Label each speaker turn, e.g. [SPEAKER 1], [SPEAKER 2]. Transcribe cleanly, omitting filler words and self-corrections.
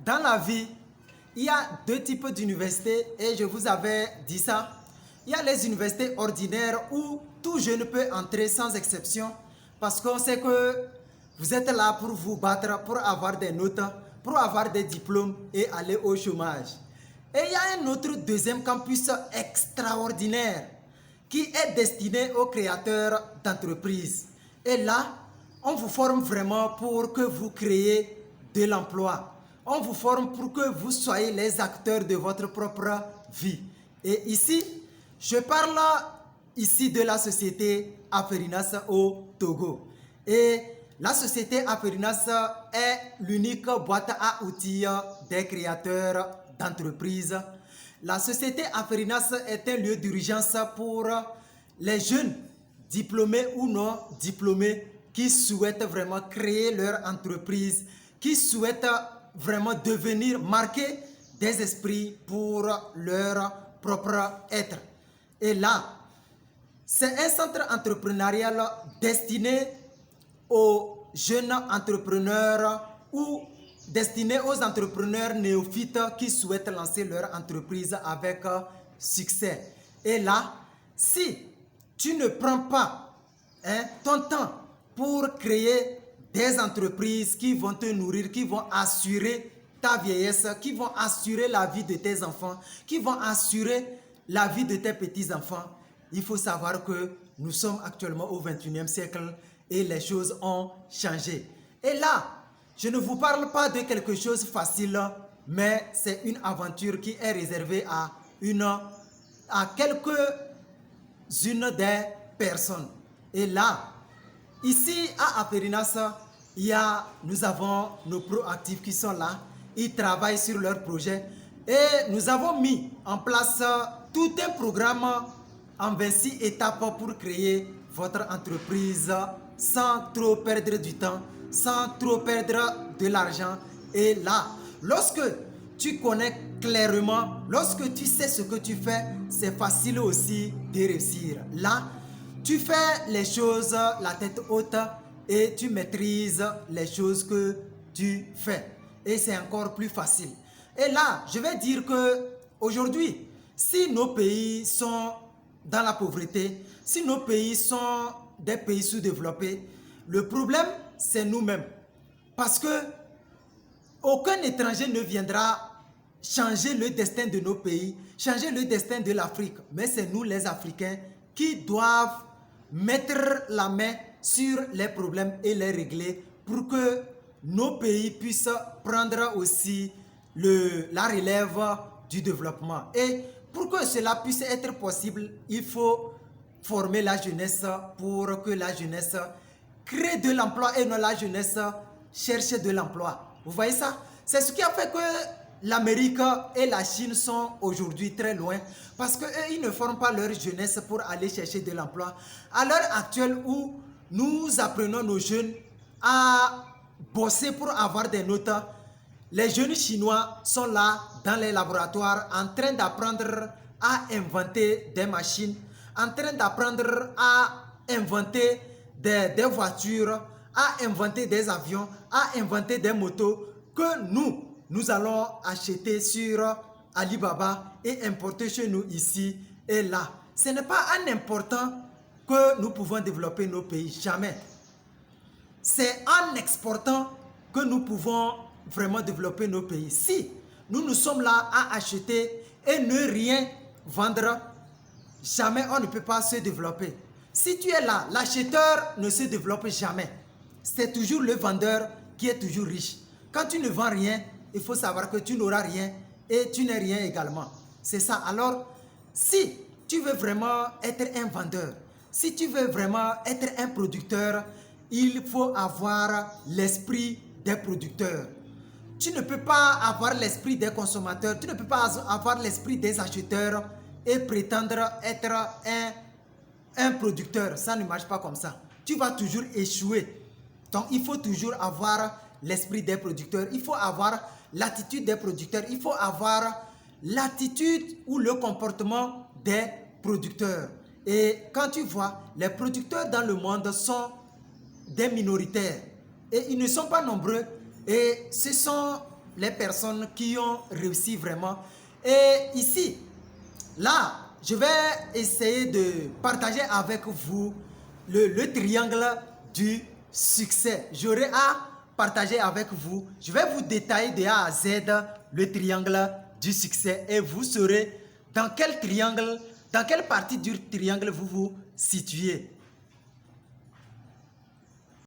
[SPEAKER 1] Dans la vie, il y a deux types d'universités et je vous avais dit ça. Il y a les universités ordinaires où tout jeune peut entrer sans exception parce qu'on sait que vous êtes là pour vous battre, pour avoir des notes, pour avoir des diplômes et aller au chômage. Et il y a un autre deuxième campus extraordinaire qui est destiné aux créateurs d'entreprises. Et là, on vous forme vraiment pour que vous créez de l'emploi. On vous forme pour que vous soyez les acteurs de votre propre vie. Et ici, je parle ici de la société Aferinas au Togo. Et la société Aferinas est l'unique boîte à outils des créateurs d'entreprises. La société Aferinas est un lieu d'urgence pour les jeunes diplômés ou non diplômés qui souhaitent vraiment créer leur entreprise, qui souhaitent vraiment devenir, marquer des esprits pour leur propre être. Et là, c'est un centre entrepreneurial destiné aux jeunes entrepreneurs ou destiné aux entrepreneurs néophytes qui souhaitent lancer leur entreprise avec succès. Et là, si tu ne prends pas ton temps pour créer des entreprises qui vont te nourrir, qui vont assurer ta vieillesse, qui vont assurer la vie de tes enfants, qui vont assurer la vie de tes petits-enfants, il faut savoir que nous sommes actuellement au 21e siècle et les choses ont changé. Et là, je ne vous parle pas de quelque chose de facile, mais c'est une aventure qui est réservée à quelques-unes des personnes. Et là, ici à Aferinas, nous avons nos proactifs qui sont là. Ils travaillent sur leurs projets et nous avons mis en place tout un programme en 26 étapes pour créer votre entreprise sans trop perdre du temps, sans trop perdre de l'argent. Et là, lorsque tu connais clairement, lorsque tu sais ce que tu fais, c'est facile aussi de réussir. Là, tu fais les choses la tête haute et tu maîtrises les choses que tu fais. Et c'est encore plus facile. Et là, je vais dire que aujourd'hui, si nos pays sont dans la pauvreté, si nos pays sont des pays sous-développés, le problème, c'est nous-mêmes. Parce que aucun étranger ne viendra changer le destin de nos pays, changer le destin de l'Afrique. Mais c'est nous, les Africains, qui doivent mettre la main sur les problèmes et les régler pour que nos pays puissent prendre aussi la relève du développement. Et pour que cela puisse être possible, il faut former la jeunesse pour que la jeunesse crée de l'emploi et non la jeunesse cherche de l'emploi. Vous voyez ça? C'est ce qui a fait que l'Amérique et la Chine sont aujourd'hui très loin parce qu'eux, ils ne forment pas leur jeunesse pour aller chercher de l'emploi. À l'heure actuelle où nous apprenons nos jeunes à bosser pour avoir des notes, les jeunes Chinois sont là dans les laboratoires en train d'apprendre à inventer des machines, en train d'apprendre à inventer des voitures, à inventer des avions, à inventer des motos que nous allons acheter sur Alibaba et importer chez nous ici et là. Ce n'est pas en important que nous pouvons développer nos pays, jamais. C'est en exportant que nous pouvons vraiment développer nos pays. Si nous sommes là à acheter et ne rien vendre, jamais on ne peut pas se développer. Si tu es là, l'acheteur ne se développe jamais. C'est toujours le vendeur qui est toujours riche. Quand tu ne vends rien, il faut savoir que tu n'auras rien et tu n'es rien également. C'est ça. Alors, si tu veux vraiment être un vendeur, si tu veux vraiment être un producteur, il faut avoir l'esprit des producteurs. Tu ne peux pas avoir l'esprit des consommateurs, tu ne peux pas avoir l'esprit des acheteurs et prétendre être un producteur. Ça ne marche pas comme ça. Tu vas toujours échouer. Donc, il faut toujours avoir l'esprit des producteurs. Il faut avoir l'attitude des producteurs. Il faut avoir l'attitude ou le comportement des producteurs. Et quand tu vois, les producteurs dans le monde sont des minoritaires. Et ils ne sont pas nombreux. Et ce sont les personnes qui ont réussi vraiment. Et ici, là, je vais essayer de partager avec vous le triangle du succès. J'aurai à partager avec vous. Je vais vous détailler de A à Z le triangle du succès et vous saurez dans quel triangle, dans quelle partie du triangle vous vous situez.